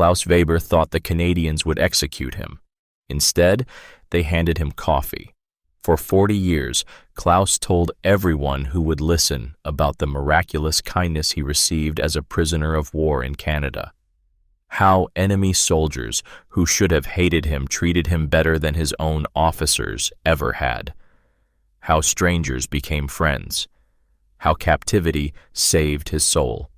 Klaus Weber thought the Canadians would execute him. Instead, they handed him coffee. For 40 years, Klaus told everyone who would listen about the miraculous kindness he received as a prisoner of war in Canada. How enemy soldiers who should have hated him treated him better than his own officers ever had. How strangers became friends. How captivity saved his soul.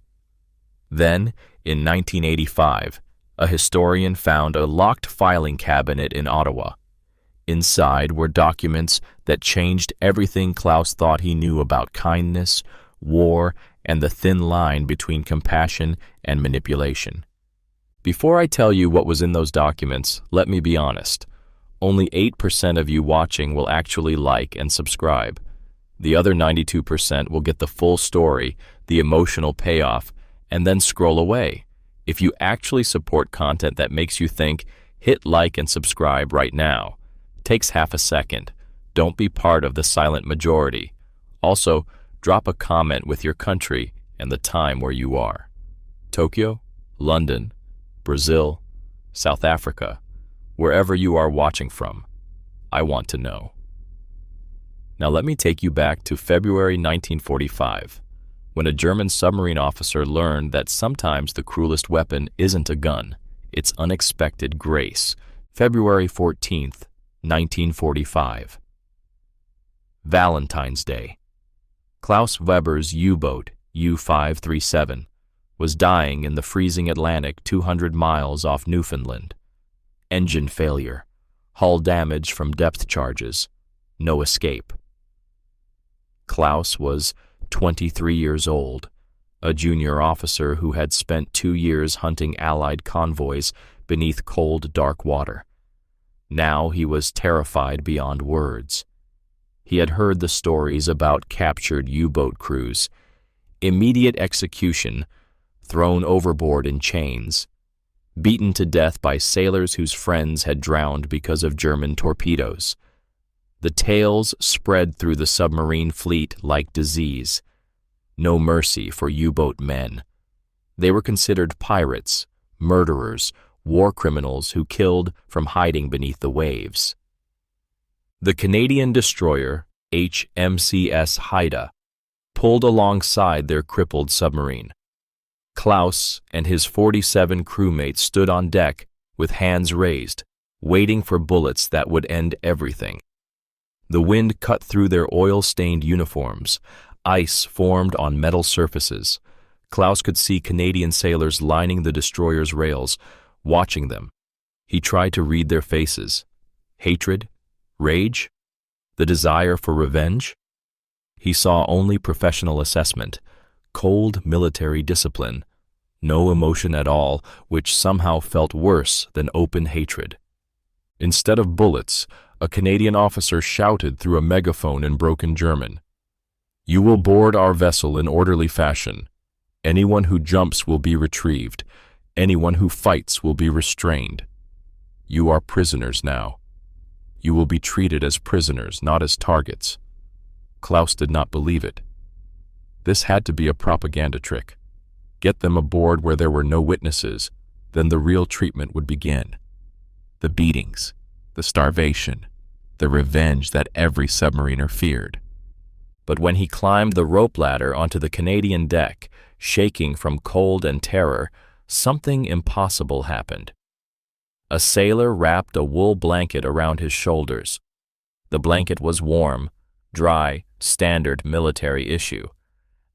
Then, in 1985, a historian found a locked filing cabinet in Ottawa. Inside were documents that changed everything Klaus thought he knew about kindness, war, and the thin line between compassion and manipulation. Before I tell you what was in those documents, let me be honest. Only 8% of you watching will actually like and subscribe. The other 92% will get the full story, the emotional payoff, and then scroll away. If you actually support content that makes you think, hit like and subscribe right now. Takes half a second. Don't be part of the silent majority. Also, drop a comment with your country and the time where you are. Tokyo, London, Brazil, South Africa, wherever you are watching from. I want to know. Now let me take you back to February 1945, when a German submarine officer learned that sometimes the cruelest weapon isn't a gun, it's unexpected grace. February 14th, 1945. Valentine's Day. Klaus Weber's U-boat, U-537, was dying in the freezing Atlantic 200 miles off Newfoundland. Engine failure, hull damage from depth charges, no escape. Klaus was 23 years old, a junior officer who had spent 2 years hunting Allied convoys beneath cold, dark water. Now he was terrified beyond words. He had heard the stories about captured U-boat crews, immediate execution, thrown overboard in chains, beaten to death by sailors whose friends had drowned because of German torpedoes. The tales spread through the submarine fleet like disease. No mercy for U-boat men. They were considered pirates, murderers, war criminals who killed from hiding beneath the waves. The Canadian destroyer HMCS Haida pulled alongside their crippled submarine. Klaus and his 47 crewmates stood on deck with hands raised, waiting for bullets that would end everything. The wind cut through their oil-stained uniforms. Ice formed on metal surfaces. Klaus could see Canadian sailors lining the destroyer's rails, watching them. He tried to read their faces. Hatred? Rage? The desire for revenge? He saw only professional assessment, cold military discipline, no emotion at all, which somehow felt worse than open hatred. Instead of bullets, a Canadian officer shouted through a megaphone in broken German, "You will board our vessel in orderly fashion. Anyone who jumps will be retrieved. Anyone who fights will be restrained. You are prisoners now. You will be treated as prisoners, not as targets." Klaus did not believe it. This had to be a propaganda trick. Get them aboard where there were no witnesses, then the real treatment would begin. The beatings, the starvation, the revenge that every submariner feared. But when he climbed the rope ladder onto the Canadian deck, shaking from cold and terror, something impossible happened. A sailor wrapped a wool blanket around his shoulders. The blanket was warm, dry, standard military issue.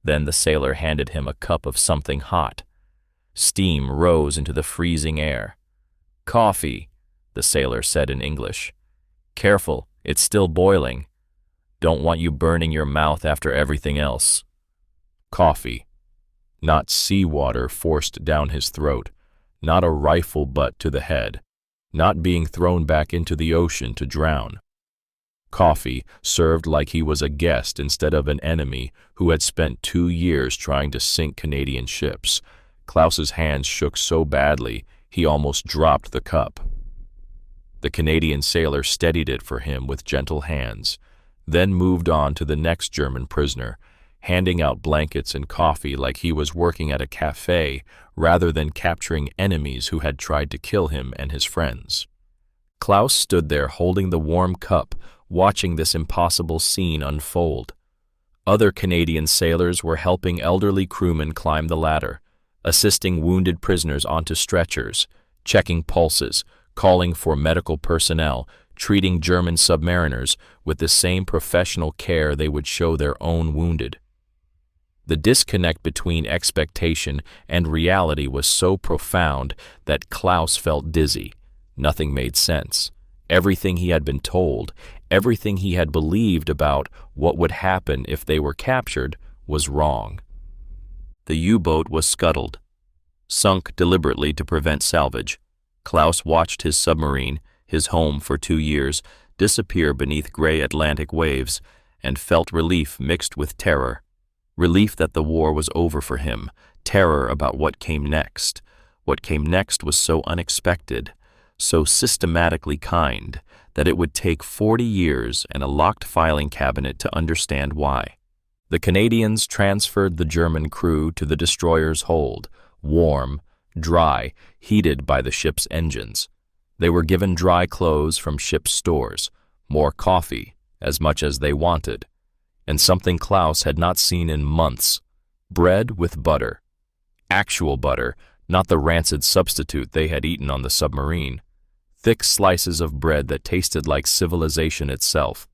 Then the sailor handed him a cup of something hot. Steam rose into the freezing air. "Coffee," the sailor said in English. "Careful, it's still boiling. Don't want you burning your mouth after everything else." Coffee. Not seawater forced down his throat, not a rifle butt to the head, not being thrown back into the ocean to drown. Coffee served like he was a guest instead of an enemy who had spent 2 years trying to sink Canadian ships. Klaus's hands shook so badly he almost dropped the cup. The Canadian sailor steadied it for him with gentle hands, then moved on to the next German prisoner, handing out blankets and coffee like he was working at a cafe rather than capturing enemies who had tried to kill him and his friends. Klaus stood there holding the warm cup, watching this impossible scene unfold. Other Canadian sailors were helping elderly crewmen climb the ladder, assisting wounded prisoners onto stretchers, checking pulses, calling for medical personnel, treating German submariners with the same professional care they would show their own wounded. The disconnect between expectation and reality was so profound that Klaus felt dizzy. Nothing made sense. Everything he had been told, everything he had believed about what would happen if they were captured, was wrong. The U-boat was scuttled, sunk deliberately to prevent salvage. Klaus watched his submarine, his home for 2 years, disappear beneath gray Atlantic waves, and felt relief mixed with terror. Relief that the war was over for him, terror about what came next. What came next was so unexpected, so systematically kind, that it would take 40 years and a locked filing cabinet to understand why. The Canadians transferred the German crew to the destroyer's hold, warm, dry, heated by the ship's engines. They were given dry clothes from ship's stores, more coffee, as much as they wanted, and something Klaus had not seen in months: bread with butter. Actual butter, not the rancid substitute they had eaten on the submarine. Thick slices of bread that tasted like civilization itself.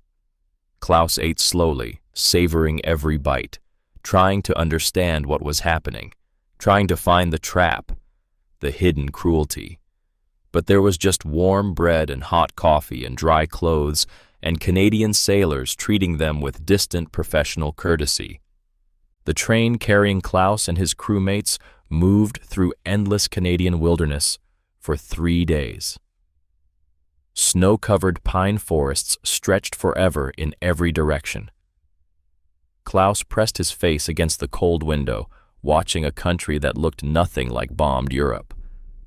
Klaus ate slowly, savoring every bite, trying to understand what was happening, trying to find the trap, the hidden cruelty. But there was just warm bread and hot coffee and dry clothes, and Canadian sailors treating them with distant professional courtesy. The train carrying Klaus and his crewmates moved through endless Canadian wilderness for 3 days. Snow-covered pine forests stretched forever in every direction. Klaus pressed his face against the cold window, watching a country that looked nothing like bombed Europe.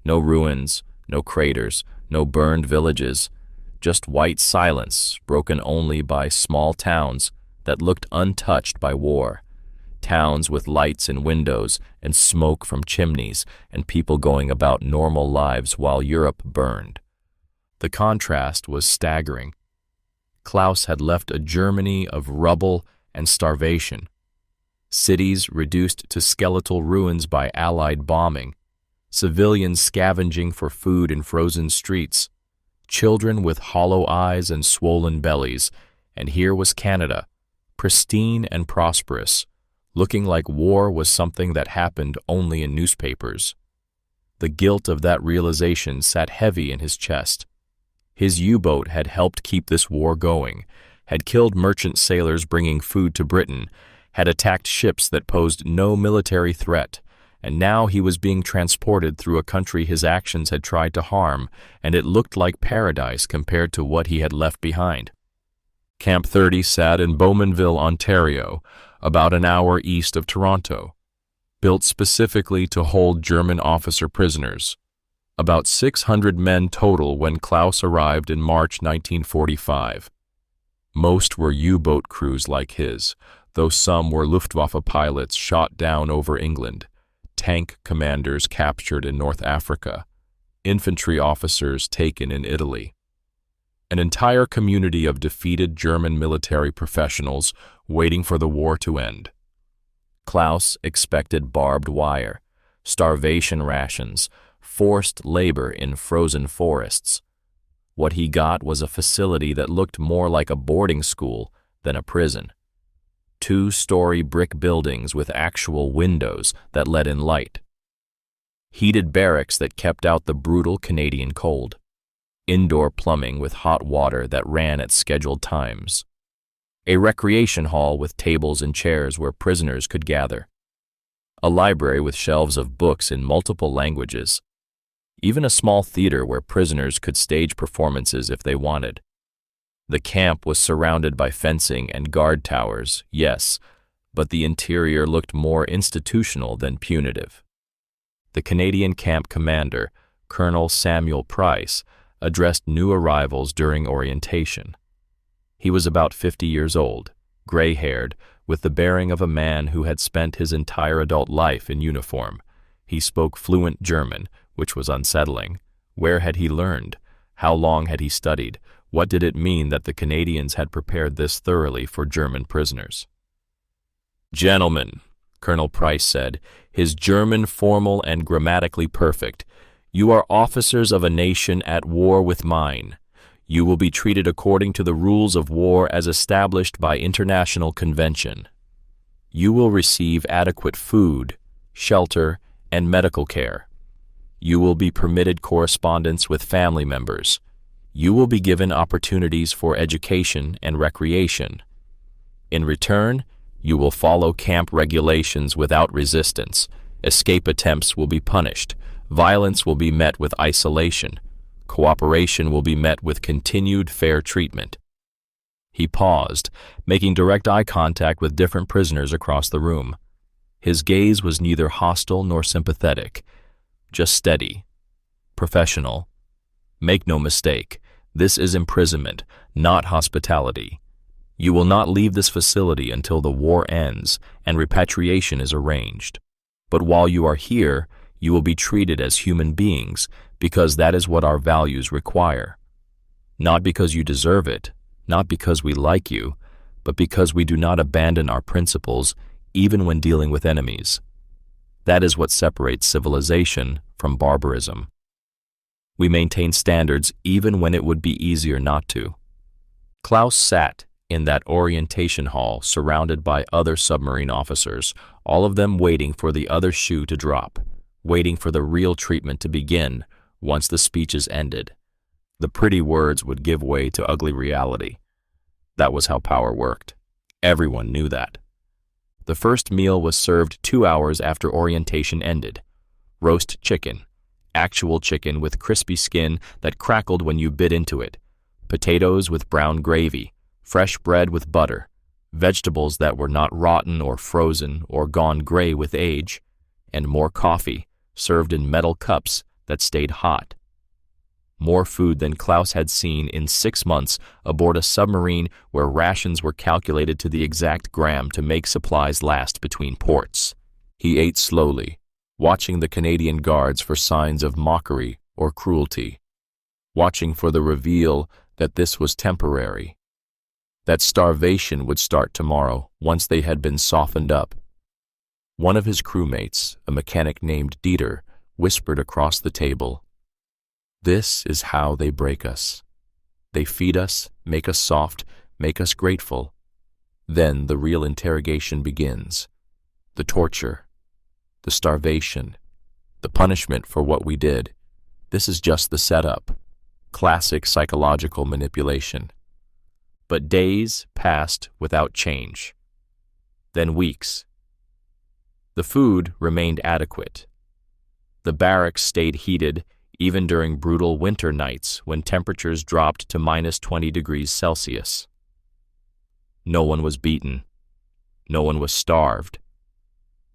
No ruins, no craters, no burned villages, just white silence broken only by small towns that looked untouched by war. Towns with lights in windows and smoke from chimneys and people going about normal lives while Europe burned. The contrast was staggering. Klaus had left a Germany of rubble and starvation. Cities reduced to skeletal ruins by Allied bombing. Civilians scavenging for food in frozen streets. Children with hollow eyes and swollen bellies. And here was Canada, pristine and prosperous, looking like war was something that happened only in newspapers. The guilt of that realization sat heavy in his chest. His U-boat had helped keep this war going, had killed merchant sailors bringing food to Britain, had attacked ships that posed no military threat, and now he was being transported through a country his actions had tried to harm, and it looked like paradise compared to what he had left behind. Camp 30 sat in Bowmanville, Ontario, about an hour east of Toronto, built specifically to hold German officer prisoners. About 600 men total when Klaus arrived in March 1945. Most were U-boat crews like his, though some were Luftwaffe pilots shot down over England, tank commanders captured in North Africa, infantry officers taken in Italy. An entire community of defeated German military professionals waiting for the war to end. Klaus expected barbed wire, starvation rations, forced labor in frozen forests. What he got was a facility that looked more like a boarding school than a prison. 2-story brick buildings with actual windows that let in light. Heated barracks that kept out the brutal Canadian cold. Indoor plumbing with hot water that ran at scheduled times. A recreation hall with tables and chairs where prisoners could gather. A library with shelves of books in multiple languages. Even a small theater where prisoners could stage performances if they wanted. The camp was surrounded by fencing and guard towers, yes, but the interior looked more institutional than punitive. The Canadian camp commander, Colonel Samuel Price, addressed new arrivals during orientation. He was about 50 years old, gray-haired, with the bearing of a man who had spent his entire adult life in uniform. He spoke fluent German, which was unsettling. Where had he learned? How long had he studied? What did it mean that the Canadians had prepared this thoroughly for German prisoners? "Gentlemen," Colonel Price said, his German formal and grammatically perfect, "you are officers of a nation at war with mine. You will be treated according to the rules of war as established by international convention. You will receive adequate food, shelter, and medical care. You will be permitted correspondence with family members. You will be given opportunities for education and recreation. In return, you will follow camp regulations without resistance. Escape attempts will be punished. Violence will be met with isolation. Cooperation will be met with continued fair treatment." He paused, making direct eye contact with different prisoners across the room. His gaze was neither hostile nor sympathetic, just steady, professional. Make no mistake, this is imprisonment, not hospitality. You will not leave this facility until the war ends and repatriation is arranged. But while you are here, you will be treated as human beings, because that is what our values require. Not because you deserve it, not because we like you, but because we do not abandon our principles even when dealing with enemies. That is what separates civilization from barbarism. We maintain standards even when it would be easier not to. Klaus sat in that orientation hall surrounded by other submarine officers, all of them waiting for the other shoe to drop, waiting for the real treatment to begin once the speeches ended. The pretty words would give way to ugly reality. That was how power worked. Everyone knew that. The first meal was served 2 hours after orientation ended. Roast chicken, actual chicken with crispy skin that crackled when you bit into it, potatoes with brown gravy, fresh bread with butter, vegetables that were not rotten or frozen or gone gray with age, and more coffee, served in metal cups that stayed hot. More food than Klaus had seen in 6 months aboard a submarine where rations were calculated to the exact gram to make supplies last between ports. He ate slowly, watching the Canadian guards for signs of mockery or cruelty, watching for the reveal that this was temporary, that starvation would start tomorrow once they had been softened up. One of his crewmates, a mechanic named Dieter, whispered across the table, "This is how they break us. They feed us, make us soft, make us grateful. Then the real interrogation begins. The torture, the starvation, the punishment for what we did. This is just the setup. Classic psychological manipulation." But days passed without change. Then weeks. The food remained adequate. The barracks stayed heated even during brutal winter nights when temperatures dropped to -20 degrees Celsius. No one was beaten. No one was starved.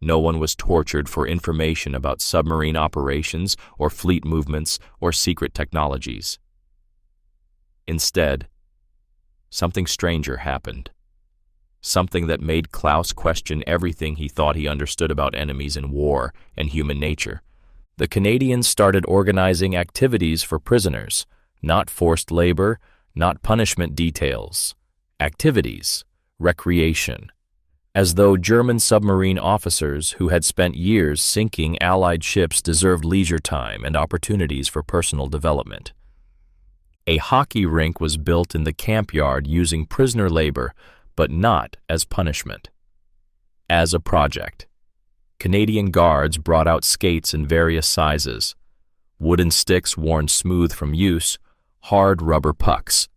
No one was tortured for information about submarine operations or fleet movements or secret technologies. Instead, something stranger happened. Something that made Klaus question everything he thought he understood about enemies and war and human nature. The Canadians started organizing activities for prisoners, not forced labor, not punishment details. Activities, recreation. As though German submarine officers who had spent years sinking Allied ships deserved leisure time and opportunities for personal development. A hockey rink was built in the camp yard using prisoner labor, but not as punishment. As a project. Canadian guards brought out skates in various sizes, wooden sticks worn smooth from use, hard rubber pucks.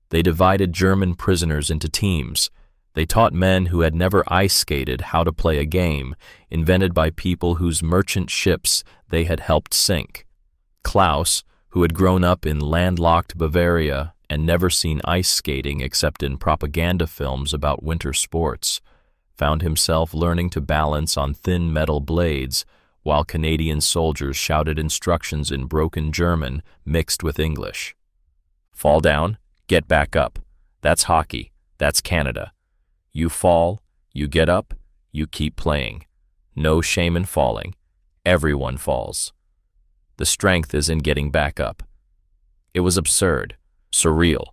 They divided German prisoners into teams. They taught men who had never ice skated how to play a game invented by people whose merchant ships they had helped sink. Klaus, who had grown up in landlocked Bavaria and never seen ice skating except in propaganda films about winter sports, found himself learning to balance on thin metal blades while Canadian soldiers shouted instructions in broken German mixed with English. Fall down, get back up. That's hockey. That's Canada. You fall, you get up, you keep playing. No shame in falling. Everyone falls. The strength is in getting back up. It was absurd, surreal,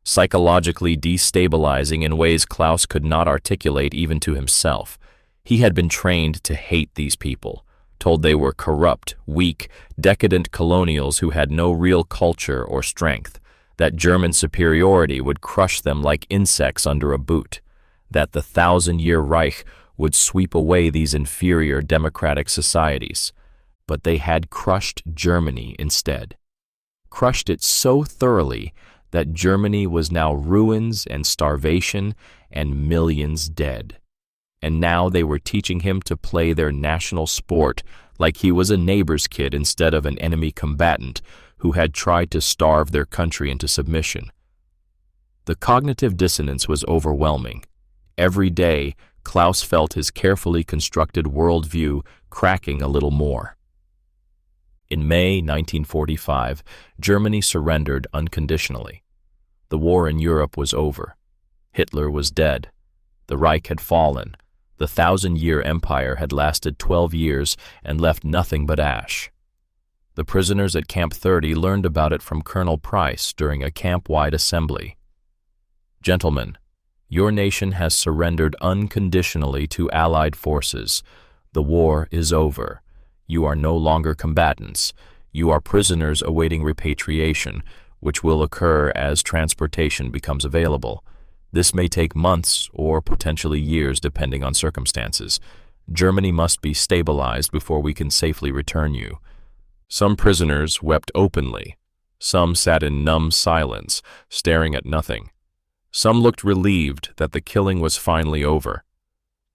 psychologically destabilizing in ways Klaus could not articulate even to himself. He had been trained to hate these people, told they were corrupt, weak, decadent colonials who had no real culture or strength, that German superiority would crush them like insects under a boot, that the 1,000-year Reich would sweep away these inferior democratic societies. But they had crushed Germany instead. Crushed it so thoroughly that Germany was now ruins and starvation and millions dead. And now they were teaching him to play their national sport like he was a neighbor's kid instead of an enemy combatant who had tried to starve their country into submission. The cognitive dissonance was overwhelming. Every day, Klaus felt his carefully constructed worldview cracking a little more. In May 1945, Germany surrendered unconditionally. The war in Europe was over. Hitler was dead. The Reich had fallen. The 1,000-year empire had lasted 12 years and left nothing but ash. The prisoners at Camp 30 learned about it from Colonel Price during a camp-wide assembly. Gentlemen, your nation has surrendered unconditionally to Allied forces. The war is over. You are no longer combatants. You are prisoners awaiting repatriation, which will occur as transportation becomes available. This may take months or potentially years depending on circumstances. Germany must be stabilized before we can safely return you. Some prisoners wept openly. Some sat in numb silence, staring at nothing. Some looked relieved that the killing was finally over.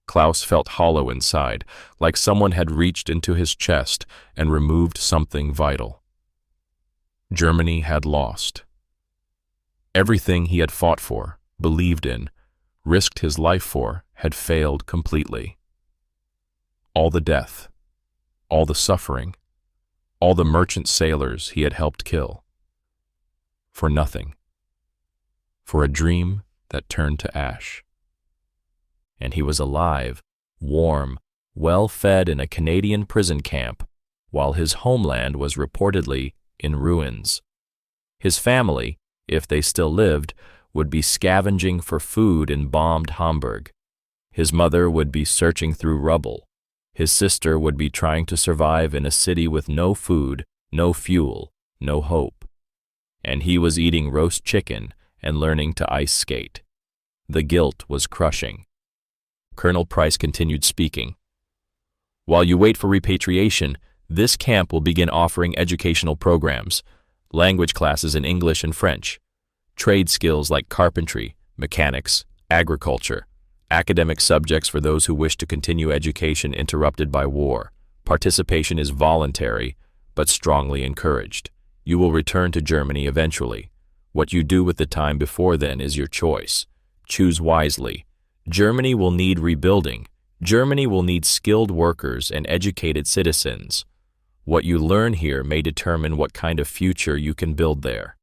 Klaus felt hollow inside, like someone had reached into his chest and removed something vital. Germany had lost. Everything he had fought for, believed in, risked his life for, had failed completely. All the death, all the suffering, all the merchant sailors he had helped kill. For nothing. For a dream that turned to ash. And he was alive, warm, well-fed in a Canadian prison camp, while his homeland was reportedly in ruins. His family, if they still lived, would be scavenging for food in bombed Hamburg. His mother would be searching through rubble. His sister would be trying to survive in a city with no food, no fuel, no hope. And he was eating roast chicken and learning to ice skate. The guilt was crushing. Colonel Price continued speaking. While you wait for repatriation, this camp will begin offering educational programs, language classes in English and French, trade skills like carpentry, mechanics, agriculture, academic subjects for those who wish to continue education interrupted by war. Participation is voluntary, but strongly encouraged. You will return to Germany eventually. What you do with the time before then is your choice. Choose wisely. Germany will need rebuilding. Germany will need skilled workers and educated citizens. What you learn here may determine what kind of future you can build there.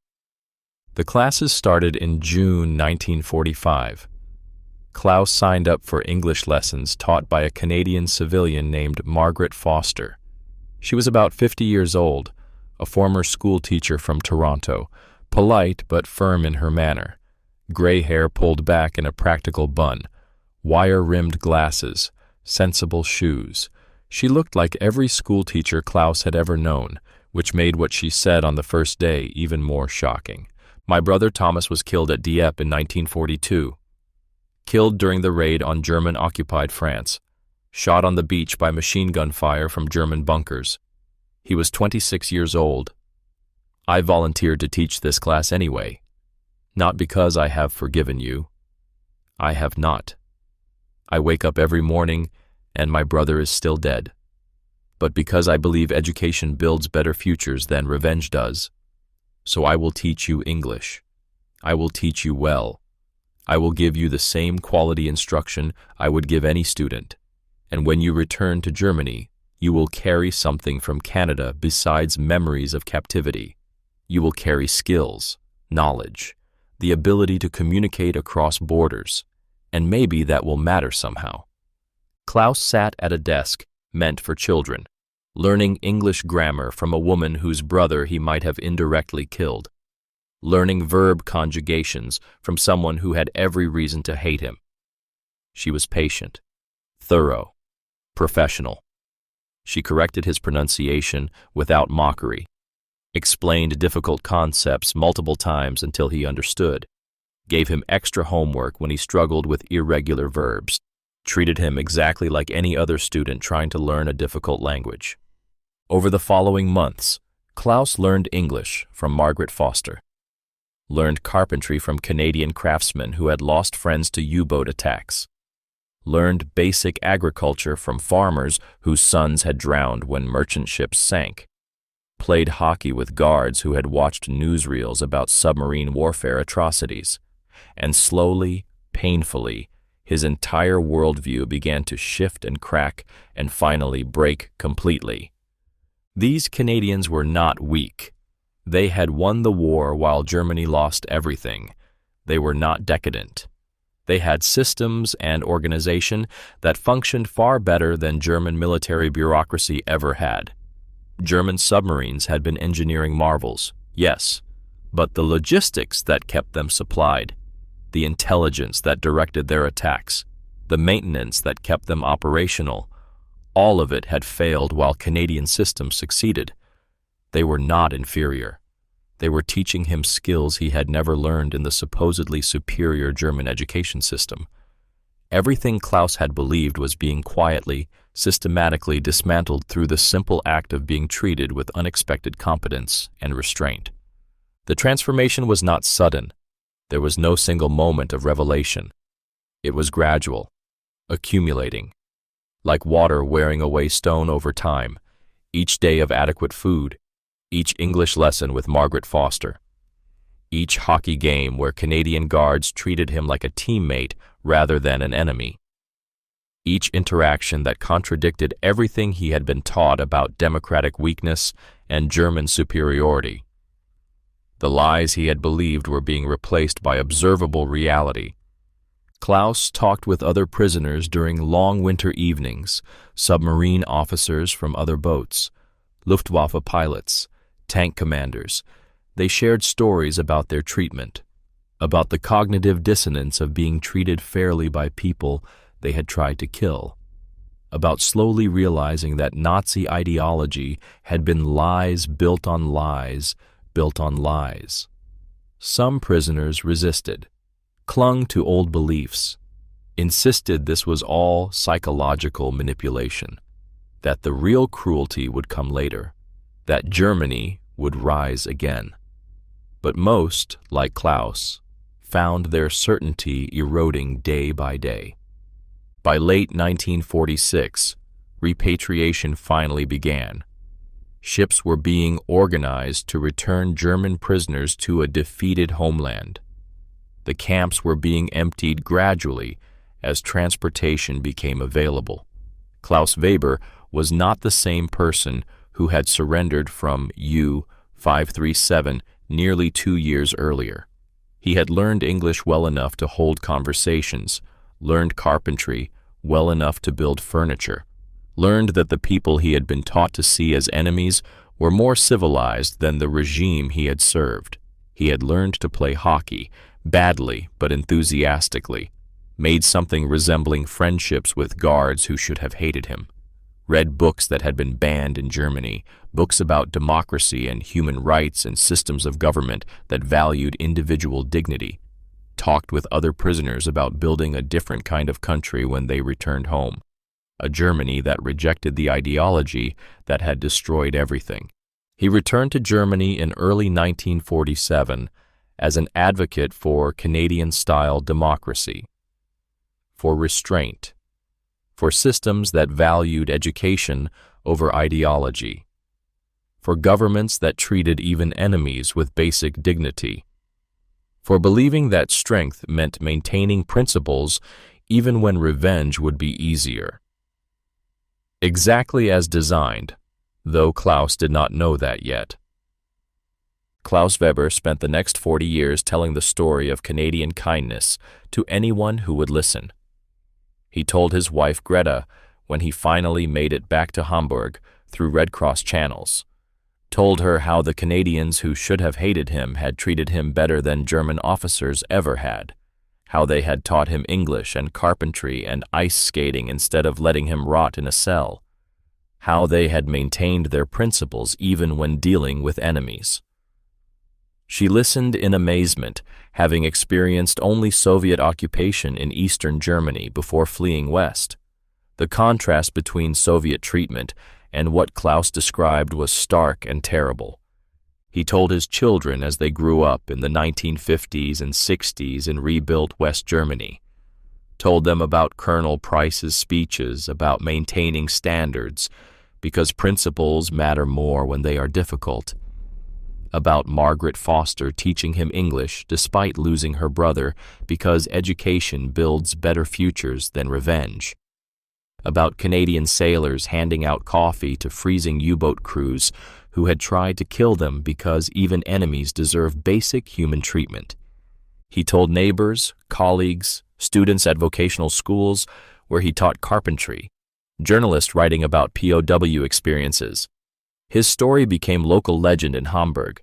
The classes started in June 1945. Klaus signed up for English lessons taught by a Canadian civilian named Margaret Foster. She was about 50 years old, a former school teacher from Toronto, polite but firm in her manner, gray hair pulled back in a practical bun, wire-rimmed glasses, sensible shoes. She looked like every schoolteacher Klaus had ever known, which made what she said on the first day even more shocking. My brother Thomas was killed at Dieppe in 1942. Killed during the raid on German-occupied France. Shot on the beach by machine gun fire from German bunkers. He was 26 years old. I volunteered to teach this class anyway. Not because I have forgiven you. I have not. I wake up every morning and my brother is still dead. But because I believe education builds better futures than revenge does. So I will teach you English. I will teach you well. I will give you the same quality instruction I would give any student. And when you return to Germany, you will carry something from Canada besides memories of captivity. You will carry skills, knowledge, the ability to communicate across borders, and maybe that will matter somehow. Klaus sat at a desk meant for children, learning English grammar from a woman whose brother he might have indirectly killed, learning verb conjugations from someone who had every reason to hate him. She was patient, thorough, professional. She corrected his pronunciation without mockery, explained difficult concepts multiple times until he understood, gave him extra homework when he struggled with irregular verbs, treated him exactly like any other student trying to learn a difficult language. Over the following months, Klaus learned English from Margaret Foster, learned carpentry from Canadian craftsmen who had lost friends to U-boat attacks, learned basic agriculture from farmers whose sons had drowned when merchant ships sank, played hockey with guards who had watched newsreels about submarine warfare atrocities, and slowly, painfully, his entire worldview began to shift and crack and finally break completely. These Canadians were not weak. They had won the war while Germany lost everything. They were not decadent. They had systems and organization that functioned far better than German military bureaucracy ever had. German submarines had been engineering marvels, yes, but the logistics that kept them supplied, the intelligence that directed their attacks, the maintenance that kept them operational, all of it had failed while Canadian systems succeeded. They were not inferior. They were teaching him skills he had never learned in the supposedly superior German education system. Everything Klaus had believed was being quietly, systematically dismantled through the simple act of being treated with unexpected competence and restraint. The transformation was not sudden. There was no single moment of revelation. It was gradual, accumulating, like water wearing away stone over time, each day of adequate food, each English lesson with Margaret Foster, each hockey game where Canadian guards treated him like a teammate rather than an enemy, each interaction that contradicted everything he had been taught about democratic weakness and German superiority. The lies he had believed were being replaced by observable reality. Klaus talked with other prisoners during long winter evenings, submarine officers from other boats, Luftwaffe pilots, tank commanders. They shared stories about their treatment, about the cognitive dissonance of being treated fairly by people they had tried to kill, about slowly realizing that Nazi ideology had been lies built on lies, built on lies. Some prisoners resisted, clung to old beliefs, insisted this was all psychological manipulation, that the real cruelty would come later, that Germany would rise again. But most, like Klaus, found their certainty eroding day by day. By late 1946, repatriation finally began. Ships were being organized to return German prisoners to a defeated homeland. The camps were being emptied gradually as transportation became available. Klaus Weber was not the same person who had surrendered from U-537 nearly 2 years earlier. He had learned English well enough to hold conversations, learned carpentry well enough to build furniture, learned that the people he had been taught to see as enemies were more civilized than the regime he had served. He had learned to play hockey, badly but enthusiastically, made something resembling friendships with guards who should have hated him, read books that had been banned in Germany, books about democracy and human rights and systems of government that valued individual dignity, talked with other prisoners about building a different kind of country when they returned home, a Germany that rejected the ideology that had destroyed everything. He returned to Germany in early 1947 as an advocate for Canadian-style democracy, for restraint, for systems that valued education over ideology, for governments that treated even enemies with basic dignity, for believing that strength meant maintaining principles even when revenge would be easier. Exactly as designed, though Klaus did not know that yet. Klaus Weber spent the next 40 years telling the story of Canadian kindness to anyone who would listen. He told his wife Greta when he finally made it back to Hamburg through Red Cross channels, told her how the Canadians who should have hated him had treated him better than German officers ever had, how they had taught him English and carpentry and ice skating instead of letting him rot in a cell, how they had maintained their principles even when dealing with enemies. She listened in amazement, having experienced only Soviet occupation in Eastern Germany before fleeing west. The contrast between Soviet treatment and what Klaus described was stark and terrible. He told his children as they grew up in the 1950s and 60s in rebuilt West Germany, told them about Colonel Price's speeches about maintaining standards because principles matter more when they are difficult, about Margaret Foster teaching him English despite losing her brother because education builds better futures than revenge, about Canadian sailors handing out coffee to freezing U-boat crews who had tried to kill them because even enemies deserve basic human treatment. He told neighbors, colleagues, students at vocational schools where he taught carpentry, journalists writing about POW experiences. His story became local legend in Hamburg.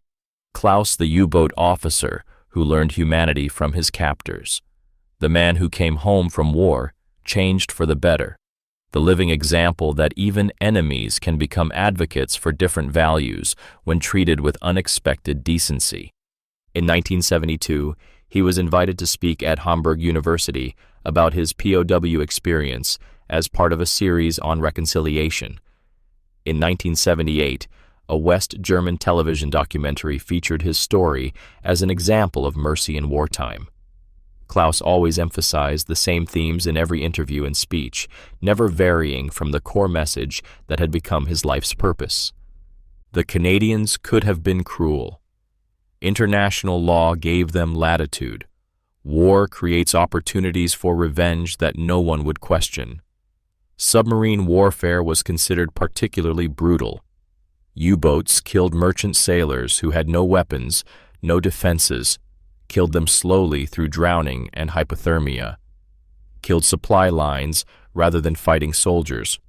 Klaus, the U-boat officer who learned humanity from his captors, the man who came home from war, changed for the better, the living example that even enemies can become advocates for different values when treated with unexpected decency. In 1972, he was invited to speak at Hamburg University about his POW experience as part of a series on reconciliation. In 1978, a West German television documentary featured his story as an example of mercy in wartime. Klaus always emphasized the same themes in every interview and speech, never varying from the core message that had become his life's purpose. The Canadians could have been cruel. International law gave them latitude. War creates opportunities for revenge that no one would question. Submarine warfare was considered particularly brutal. U-boats killed merchant sailors who had no weapons, no defenses, killed them slowly through drowning and hypothermia, killed supply lines rather than fighting soldiers.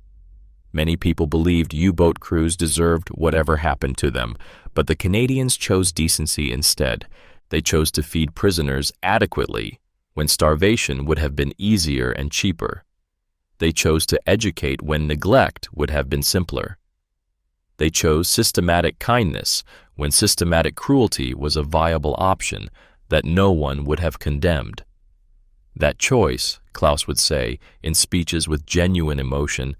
Many people believed U-boat crews deserved whatever happened to them, but the Canadians chose decency instead. They chose to feed prisoners adequately when starvation would have been easier and cheaper. They chose to educate when neglect would have been simpler. They chose systematic kindness when systematic cruelty was a viable option that no one would have condemned. That choice, Klaus would say in speeches with genuine emotion,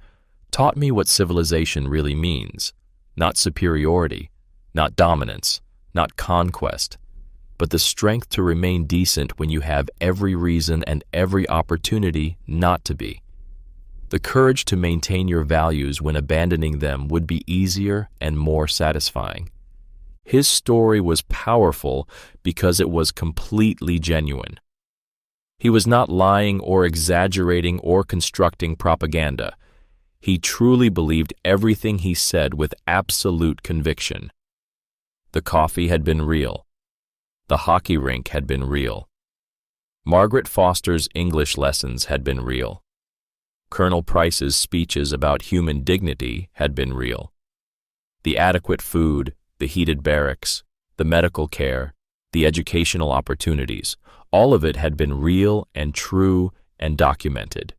taught me what civilization really means. Not superiority, not dominance, not conquest, but the strength to remain decent when you have every reason and every opportunity not to be. The courage to maintain your values when abandoning them would be easier and more satisfying. His story was powerful because it was completely genuine. He was not lying or exaggerating or constructing propaganda. He truly believed everything he said with absolute conviction. The coffee had been real. The hockey rink had been real. Margaret Foster's English lessons had been real. Colonel Price's speeches about human dignity had been real. The adequate food, the heated barracks, the medical care, the educational opportunities, all of it had been real and true and documented.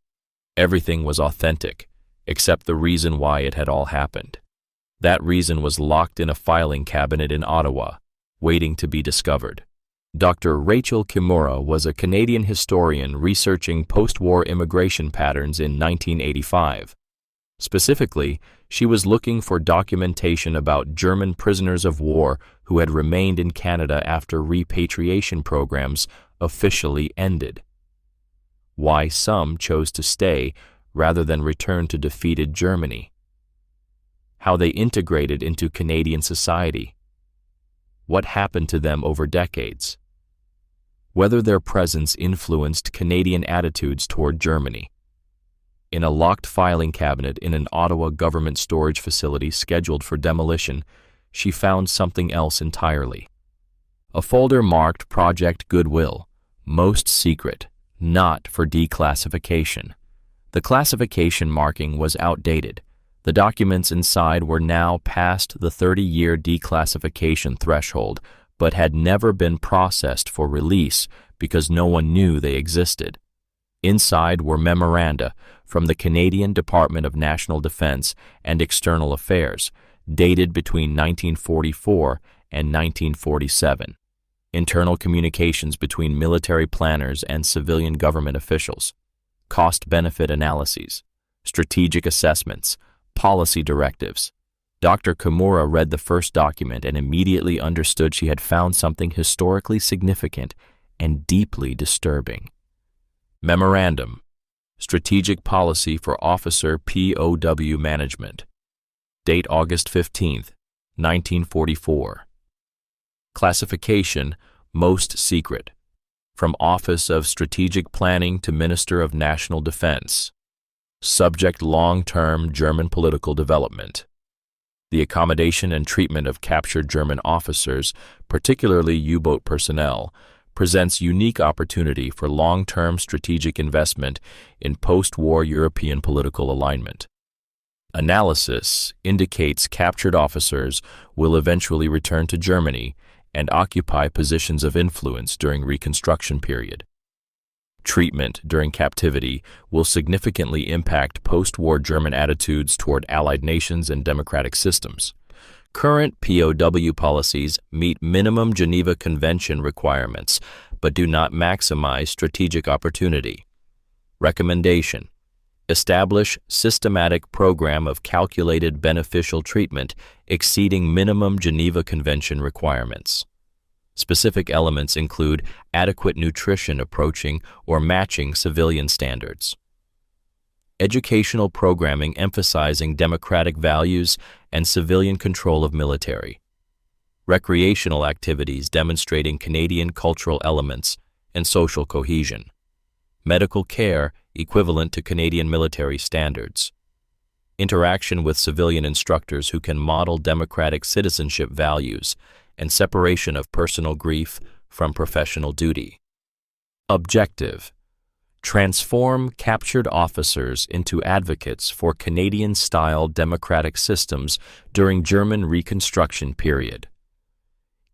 Everything was authentic, except the reason why it had all happened. That reason was locked in a filing cabinet in Ottawa, waiting to be discovered. Dr. Rachel Kimura was a Canadian historian researching post-war immigration patterns in 1985. Specifically, she was looking for documentation about German prisoners of war who had remained in Canada after repatriation programs officially ended. Why some chose to stay rather than return to defeated Germany. How they integrated into Canadian society. What happened to them over decades. Whether their presence influenced Canadian attitudes toward Germany. In a locked filing cabinet in an Ottawa government storage facility scheduled for demolition, she found something else entirely. A folder marked Project Goodwill, most secret, not for declassification. The classification marking was outdated. The documents inside were now past the 30-year declassification threshold, but had never been processed for release because no one knew they existed. Inside were memoranda from the Canadian Department of National Defence and External Affairs, dated between 1944 and 1947. Internal communications between military planners and civilian government officials, cost-benefit analyses, strategic assessments, policy directives. Dr. Kimura read the first document and immediately understood she had found something historically significant and deeply disturbing. Memorandum: Strategic Policy for Officer POW Management. Date August 15, 1944. Classification: Most Secret. From Office of Strategic Planning to Minister of National Defense. Subject: Long-term German political development. The accommodation and treatment of captured German officers, particularly U-boat personnel, presents unique opportunity for long-term strategic investment in post-war European political alignment. Analysis indicates captured officers will eventually return to Germany and occupy positions of influence during Reconstruction period. Treatment during captivity will significantly impact post-war German attitudes toward Allied nations and democratic systems. Current POW policies meet minimum Geneva Convention requirements, but do not maximize strategic opportunity. Recommendation: Establish systematic program of calculated beneficial treatment exceeding minimum Geneva Convention requirements. Specific elements include adequate nutrition approaching or matching civilian standards. Educational programming emphasizing democratic values and civilian control of military. Recreational activities demonstrating Canadian cultural elements and social cohesion. Medical care equivalent to Canadian military standards. Interaction with civilian instructors who can model democratic citizenship values and separation of personal grief from professional duty. Objective: Transform captured officers into advocates for Canadian-style democratic systems during German Reconstruction period.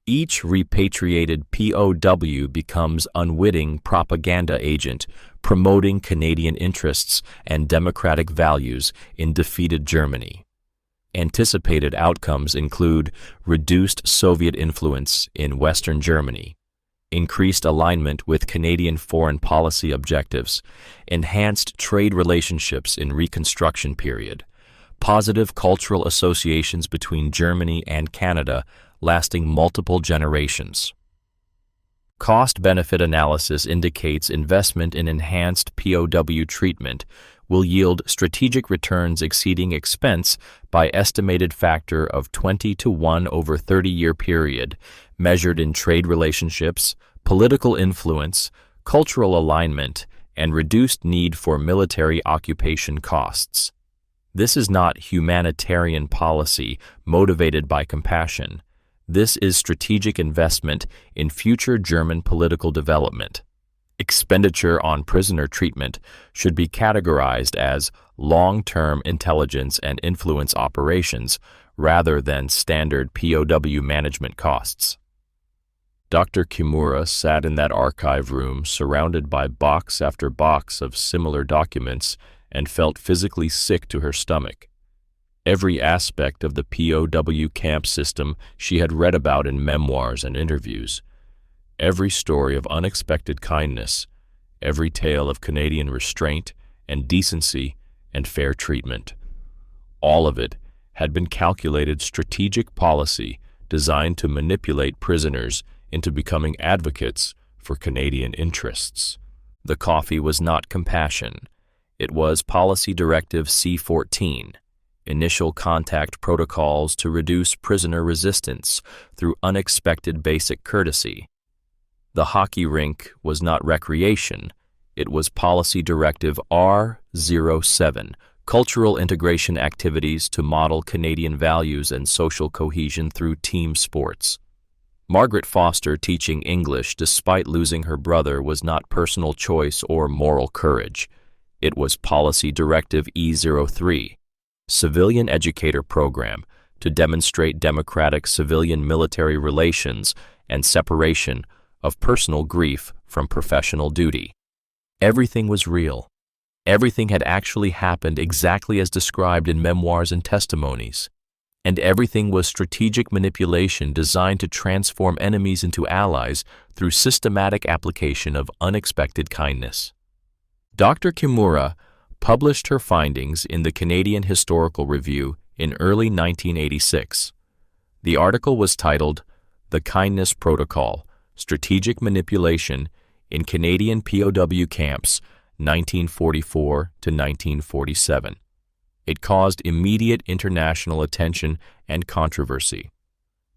Each repatriated POW becomes unwitting propaganda agent promoting Canadian interests and democratic values in defeated Germany. Anticipated outcomes include reduced Soviet influence in Western Germany, increased alignment with Canadian foreign policy objectives, enhanced trade relationships in Reconstruction period, positive cultural associations between Germany and Canada lasting multiple generations. Cost-benefit analysis indicates investment in enhanced POW treatment will yield strategic returns exceeding expense by estimated factor of 20 to 1 over 30-year period, measured in trade relationships, political influence, cultural alignment, and reduced need for military occupation costs. This is not humanitarian policy motivated by compassion. This is strategic investment in future German political development. Expenditure on prisoner treatment should be categorized as long-term intelligence and influence operations rather than standard POW management costs. Dr. Kimura sat in that archive room surrounded by box after box of similar documents and felt physically sick to her stomach. Every aspect of the POW camp system she had read about in memoirs and interviews. Every story of unexpected kindness, every tale of Canadian restraint and decency and fair treatment. All of it had been calculated strategic policy designed to manipulate prisoners into becoming advocates for Canadian interests. The coffee was not compassion. It was Policy Directive C-14, Initial Contact Protocols to Reduce Prisoner Resistance Through Unexpected Basic Courtesy. The hockey rink was not recreation. It was Policy Directive R-07, Cultural Integration Activities to Model Canadian Values and Social Cohesion Through Team Sports. Margaret Foster teaching English despite losing her brother was not personal choice or moral courage. It was Policy Directive E03, Civilian Educator Program, to demonstrate democratic civilian-military relations and separation of personal grief from professional duty. Everything was real. Everything had actually happened exactly as described in memoirs and testimonies. And everything was strategic manipulation designed to transform enemies into allies through systematic application of unexpected kindness. Dr. Kimura published her findings in the Canadian Historical Review in early 1986. The article was titled, "The Kindness Protocol, Strategic Manipulation in Canadian POW Camps, 1944 to 1947. It caused immediate international attention and controversy.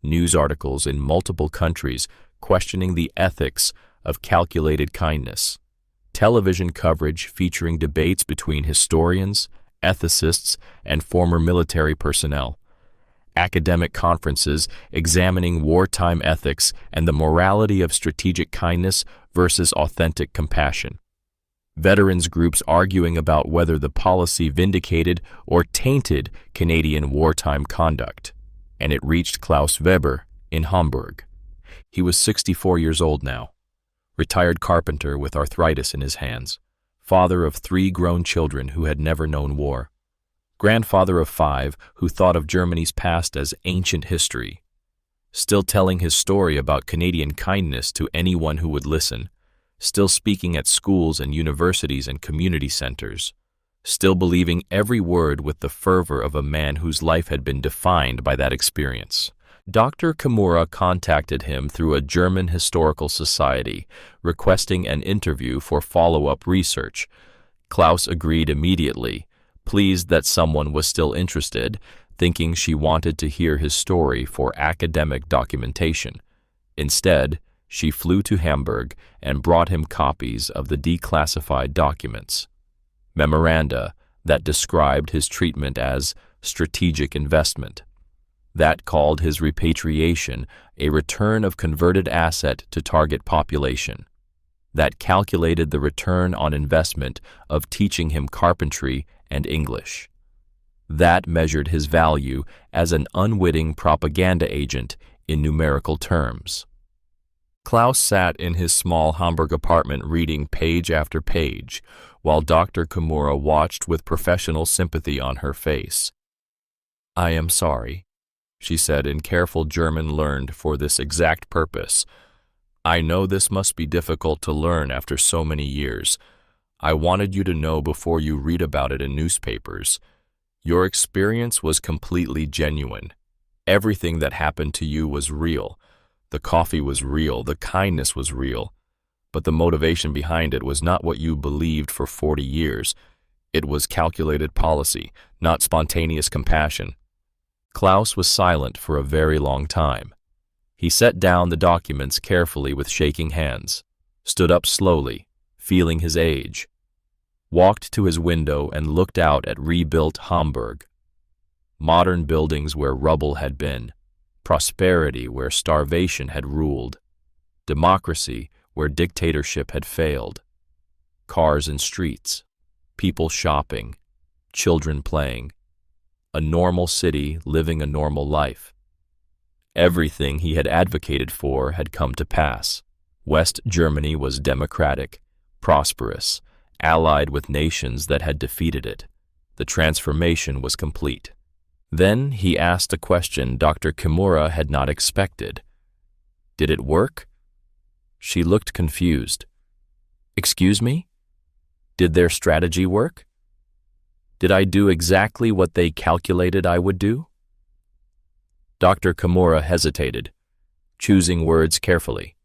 News articles in multiple countries questioning the ethics of calculated kindness. Television coverage featuring debates between historians, ethicists, and former military personnel. Academic conferences examining wartime ethics and the morality of strategic kindness versus authentic compassion. Veterans groups arguing about whether the policy vindicated or tainted Canadian wartime conduct. And it reached Klaus Weber in Hamburg. He was 64 years old now, retired carpenter with arthritis in his hands, father of 3 grown children who had never known war, grandfather of 5 who thought of Germany's past as ancient history, still telling his story about Canadian kindness to anyone who would listen, still speaking at schools and universities and community centers, still believing every word with the fervor of a man whose life had been defined by that experience. Dr. Kimura contacted him through a German historical society, requesting an interview for follow-up research. Klaus agreed immediately, pleased that someone was still interested, thinking she wanted to hear his story for academic documentation. Instead, she flew to Hamburg and brought him copies of the declassified documents, memoranda that described his treatment as strategic investment, that called his repatriation a return of converted asset to target population, that calculated the return on investment of teaching him carpentry and English, that measured his value as an unwitting propaganda agent in numerical terms. Klaus sat in his small Hamburg apartment reading page after page, while Dr. Kimura watched with professional sympathy on her face. "I am sorry," she said in careful German learned for this exact purpose. "I know this must be difficult to learn after so many years. I wanted you to know before you read about it in newspapers. Your experience was completely genuine. Everything that happened to you was real. The coffee was real, the kindness was real, but the motivation behind it was not what you believed for 40 years. It was calculated policy, not spontaneous compassion." Klaus was silent for a very long time. He set down the documents carefully with shaking hands, stood up slowly, feeling his age, walked to his window and looked out at rebuilt Hamburg. Modern buildings where rubble had been, prosperity where starvation had ruled, democracy where dictatorship had failed, cars and streets, people shopping, children playing, a normal city living a normal life. Everything he had advocated for had come to pass. West Germany was democratic, prosperous, allied with nations that had defeated it. The transformation was complete. Then he asked a question Dr. Kimura had not expected. "Did it work?" She looked confused. "Excuse me? Did their strategy work? Did I do exactly what they calculated I would do?" Dr. Kimura hesitated, choosing words carefully.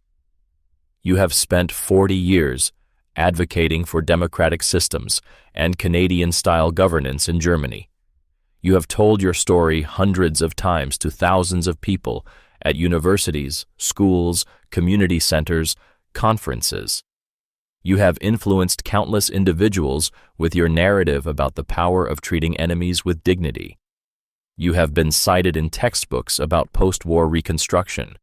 "You have spent 40 years advocating for democratic systems and Canadian-style governance in Germany. You have told your story hundreds of times to thousands of people at universities, schools, community centers, conferences. You have influenced countless individuals with your narrative about the power of treating enemies with dignity. You have been cited in textbooks about post-war reconstruction.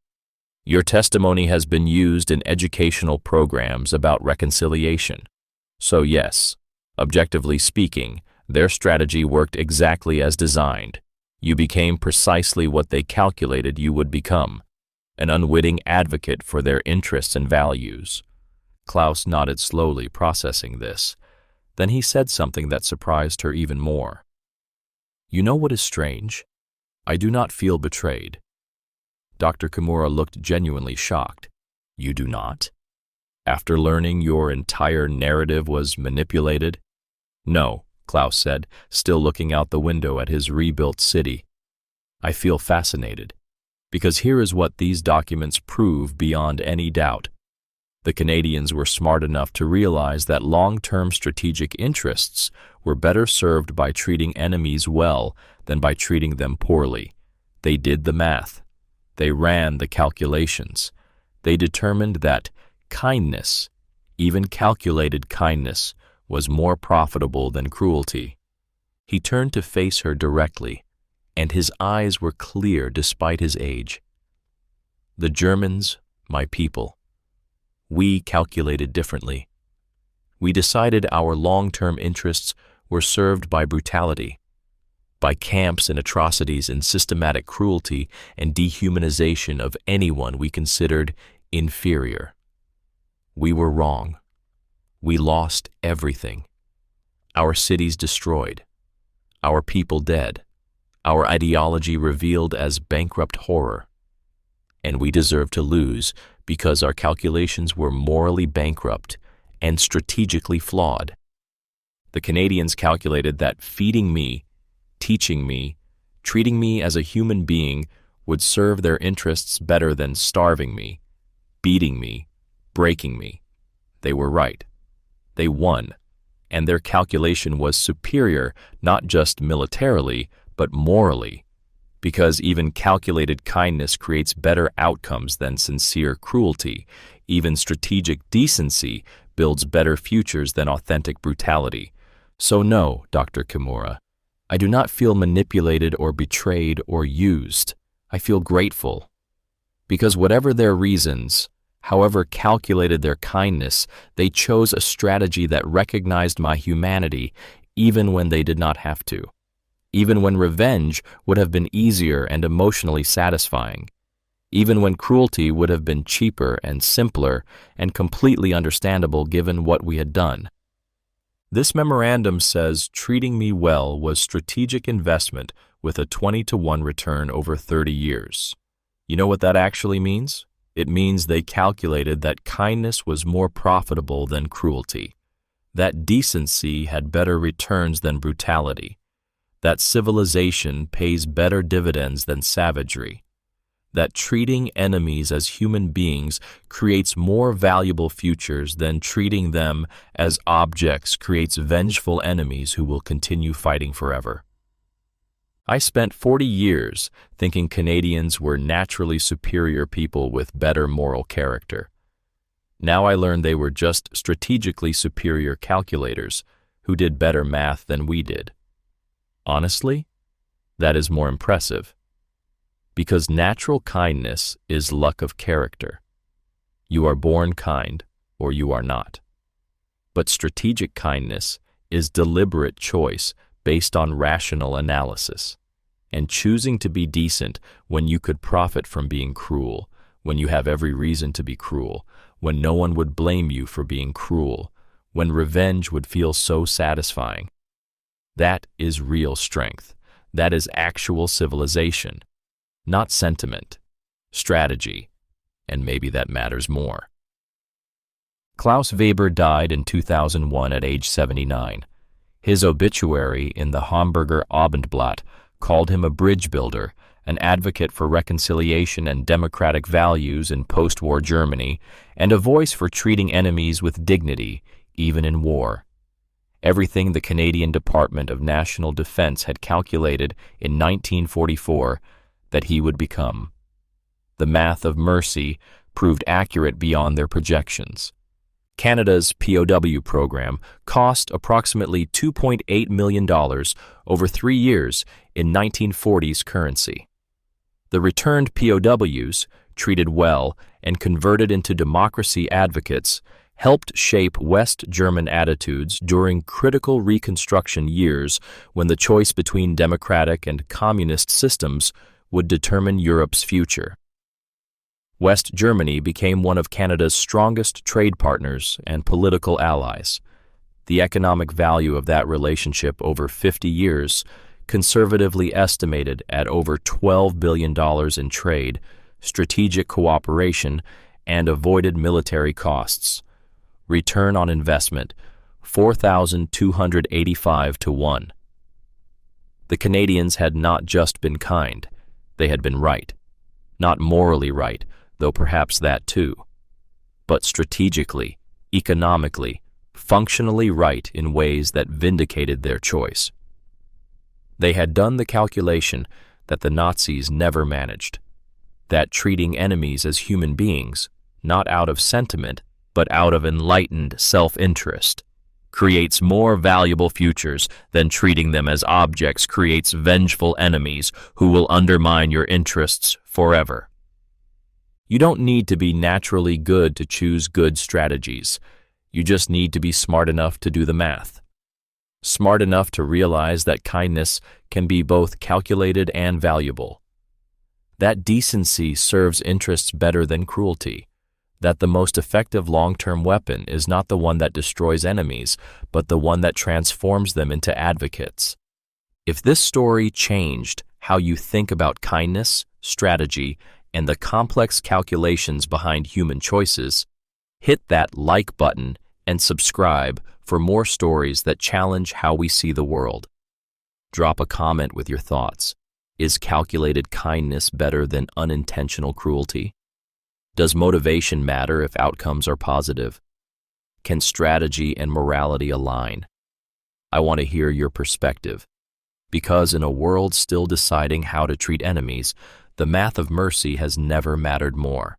Your testimony has been used in educational programs about reconciliation. So yes, objectively speaking, their strategy worked exactly as designed. You became precisely what they calculated you would become, an unwitting advocate for their interests and values. Klaus nodded slowly, processing this. Then he said something that surprised her even more. You know what is strange? I do not feel betrayed. Dr. Kimura looked genuinely shocked. You do not? After learning your entire narrative was manipulated? No, Klaus said, still looking out the window at his rebuilt city. I feel fascinated, because here is what these documents prove beyond any doubt. The Canadians were smart enough to realize that long-term strategic interests were better served by treating enemies well than by treating them poorly. They did the math. They ran the calculations. They determined that kindness, even calculated kindness, was more profitable than cruelty. He turned to face her directly, and his eyes were clear despite his age. The Germans, my people, we calculated differently. We decided our long-term interests were served by brutality, by camps and atrocities and systematic cruelty and dehumanization of anyone we considered inferior. We were wrong. We lost everything. Our cities destroyed, our people dead, our ideology revealed as bankrupt horror. And we deserve to lose because our calculations were morally bankrupt and strategically flawed. The Canadians calculated that feeding me, teaching me, treating me as a human being would serve their interests better than starving me, beating me, breaking me. They were right. They won, and their calculation was superior not just militarily, but morally, because even calculated kindness creates better outcomes than sincere cruelty. Even strategic decency builds better futures than authentic brutality. So no, Dr. Kimura, I do not feel manipulated or betrayed or used. I feel grateful. Because whatever their reasons, however calculated their kindness, they chose a strategy that recognized my humanity even when they did not have to. Even when revenge would have been easier and emotionally satisfying. Even when cruelty would have been cheaper and simpler and completely understandable given what we had done. This memorandum says treating me well was strategic investment with a 20-to-1 return over 30 years. You know what that actually means? It means they calculated that kindness was more profitable than cruelty, that decency had better returns than brutality, that civilization pays better dividends than savagery, that treating enemies as human beings creates more valuable futures than treating them as objects creates vengeful enemies who will continue fighting forever. I spent 40 years thinking Canadians were naturally superior people with better moral character. Now I learned they were just strategically superior calculators who did better math than we did. Honestly, that is more impressive. Because natural kindness is luck of character. You are born kind or you are not. But strategic kindness is deliberate choice based on rational analysis, and choosing to be decent when you could profit from being cruel, when you have every reason to be cruel, when no one would blame you for being cruel, when revenge would feel so satisfying. That is real strength. That is actual civilization, not sentiment, strategy, and maybe that matters more. Klaus Weber died in 2001 at age 79. His obituary in the Hamburger Abendblatt called him a bridge builder, an advocate for reconciliation and democratic values in post-war Germany, and a voice for treating enemies with dignity, even in war. Everything the Canadian Department of National Defence had calculated in 1944 that he would become. The math of mercy proved accurate beyond their projections. Canada's POW program cost approximately $2.8 million over 3 years in 1940s currency. The returned POWs, treated well, and converted into democracy advocates, helped shape West German attitudes during critical Reconstruction years when the choice between democratic and communist systems would determine Europe's future. West Germany became one of Canada's strongest trade partners and political allies. The economic value of that relationship over 50 years, conservatively estimated at over $12 billion in trade, strategic cooperation, and avoided military costs. Return on investment, 4,285 to 1. The Canadians had not just been kind, they had been right. Not morally right, though perhaps that too, but strategically, economically, functionally right in ways that vindicated their choice. They had done the calculation that the Nazis never managed, that treating enemies as human beings, not out of sentiment, but out of enlightened self-interest, creates more valuable futures than treating them as objects creates vengeful enemies who will undermine your interests forever. You don't need to be naturally good to choose good strategies. You just need to be smart enough to do the math. Smart enough to realize that kindness can be both calculated and valuable. That decency serves interests better than cruelty. That the most effective long-term weapon is not the one that destroys enemies, but the one that transforms them into advocates. If this story changed how you think about kindness, strategy, and the complex calculations behind human choices, hit that like button and subscribe for more stories that challenge how we see the world. Drop a comment with your thoughts. Is calculated kindness better than unintentional cruelty? Does motivation matter if outcomes are positive? Can strategy and morality align? I want to hear your perspective, because in a world still deciding how to treat enemies, the math of mercy has never mattered more.